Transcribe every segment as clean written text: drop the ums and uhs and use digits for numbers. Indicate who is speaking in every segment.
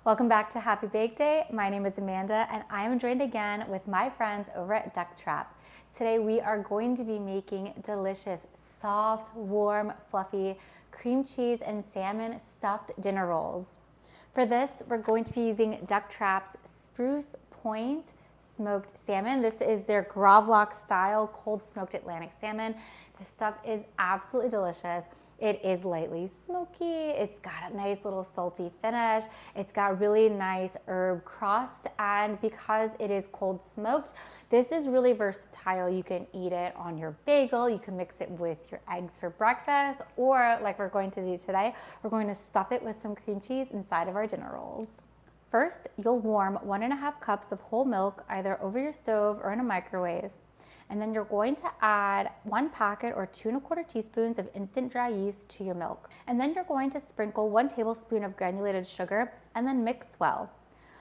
Speaker 1: Welcome back to Happy Bake Day. My name is Amanda and I am joined again with my friends over at Ducktrap. Today we are going to be making delicious, soft, warm, fluffy cream cheese and salmon stuffed dinner rolls. For this, we're going to be using Ducktrap's Spruce Point smoked salmon. This is their Gravlax-style cold smoked Atlantic salmon. This stuff is absolutely delicious. It is lightly smoky. It's got a nice little salty finish. It's got really nice herb crust, and because it is cold smoked, this is really versatile. You can eat it on your bagel. You can mix it with your eggs for breakfast, or like we're going to do today, we're going to stuff it with some cream cheese inside of our dinner rolls. First, you'll warm 1.5 cups of whole milk either over your stove or in a microwave. And then you're going to add 1 packet or 2¼ teaspoons of instant dry yeast to your milk. And then you're going to sprinkle 1 tablespoon of granulated sugar and then mix well.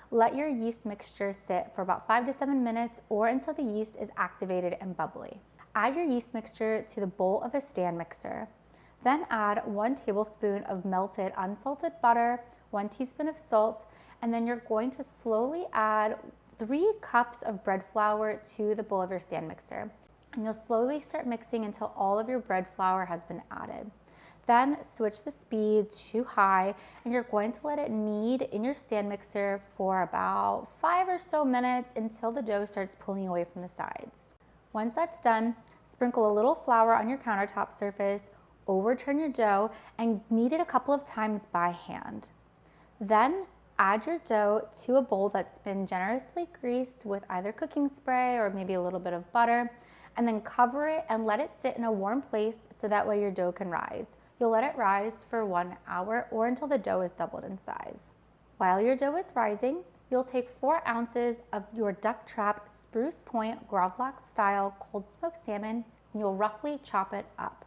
Speaker 1: Let your yeast mixture sit for about 5 to 7 minutes or until the yeast is activated and bubbly. Add your yeast mixture to the bowl of a stand mixer. Then add 1 tablespoon of melted unsalted butter, 1 teaspoon of salt, and then you're going to slowly add 3 cups of bread flour to the bowl of your stand mixer. And you'll slowly start mixing until all of your bread flour has been added. Then switch the speed to high and you're going to let it knead in your stand mixer for about 5 or so minutes until the dough starts pulling away from the sides. Once that's done, sprinkle a little flour on your countertop surface, overturn your dough, and knead it a couple of times by hand. Then add your dough to a bowl that's been generously greased with either cooking spray or maybe a little bit of butter, and then cover it and let it sit in a warm place so that way your dough can rise. You'll let it rise for 1 hour or until the dough is doubled in size. While your dough is rising, you'll take 4 ounces of your Ducktrap Spruce Point Gravlax-style cold smoked salmon and you'll roughly chop it up.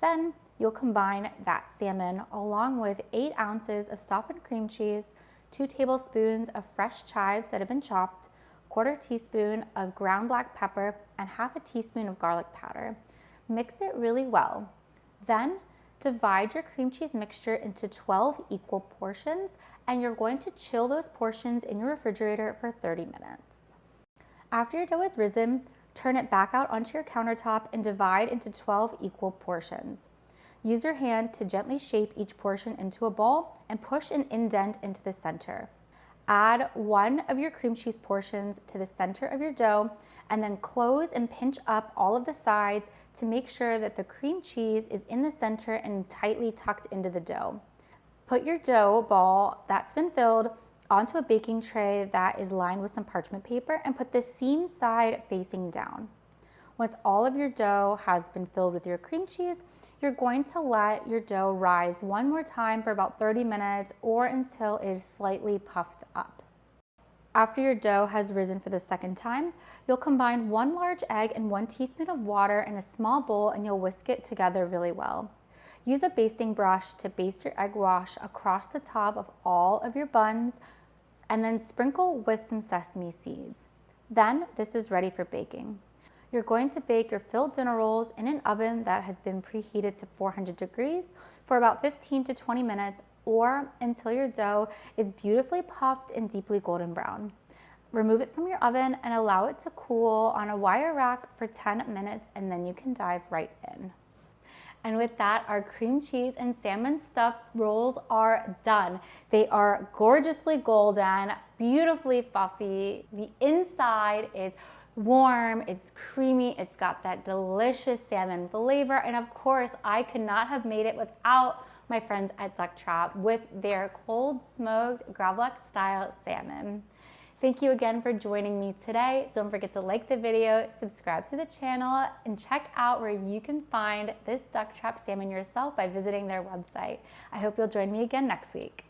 Speaker 1: Then you'll combine that salmon along with 8 ounces of softened cream cheese, 2 tablespoons of fresh chives that have been chopped, 1/4 teaspoon of ground black pepper, and 1/2 teaspoon of garlic powder. Mix it really well. Then divide your cream cheese mixture into 12 equal portions, and you're going to chill those portions in your refrigerator for 30 minutes. After your dough is risen, turn it back out onto your countertop and divide into 12 equal portions. Use your hand to gently shape each portion into a ball and push an indent into the center. Add 1 of your cream cheese portions to the center of your dough and then close and pinch up all of the sides to make sure that the cream cheese is in the center and tightly tucked into the dough. Put your dough ball that's been filled onto a baking tray that is lined with some parchment paper and put the seam side facing down. Once all of your dough has been filled with your cream cheese, you're going to let your dough rise one more time for about 30 minutes or until it is slightly puffed up. After your dough has risen for the second time, you'll combine 1 large egg and 1 teaspoon of water in a small bowl and you'll whisk it together really well. Use a basting brush to baste your egg wash across the top of all of your buns and then sprinkle with some sesame seeds. Then this is ready for baking. You're going to bake your filled dinner rolls in an oven that has been preheated to 400 degrees for about 15 to 20 minutes or until your dough is beautifully puffed and deeply golden brown. Remove it from your oven and allow it to cool on a wire rack for 10 minutes and then you can dive right in. And with that, our cream cheese and salmon stuffed rolls are done. They are gorgeously golden, beautifully fluffy. The inside is warm, it's creamy, it's got that delicious salmon flavor, and of course, I could not have made it without my friends at Ducktrap with their cold smoked Gravlax-style salmon. Thank you again for joining me today. Don't forget to like the video, subscribe to the channel, and check out where you can find this Ducktrap salmon yourself by visiting their website. I hope you'll join me again next week.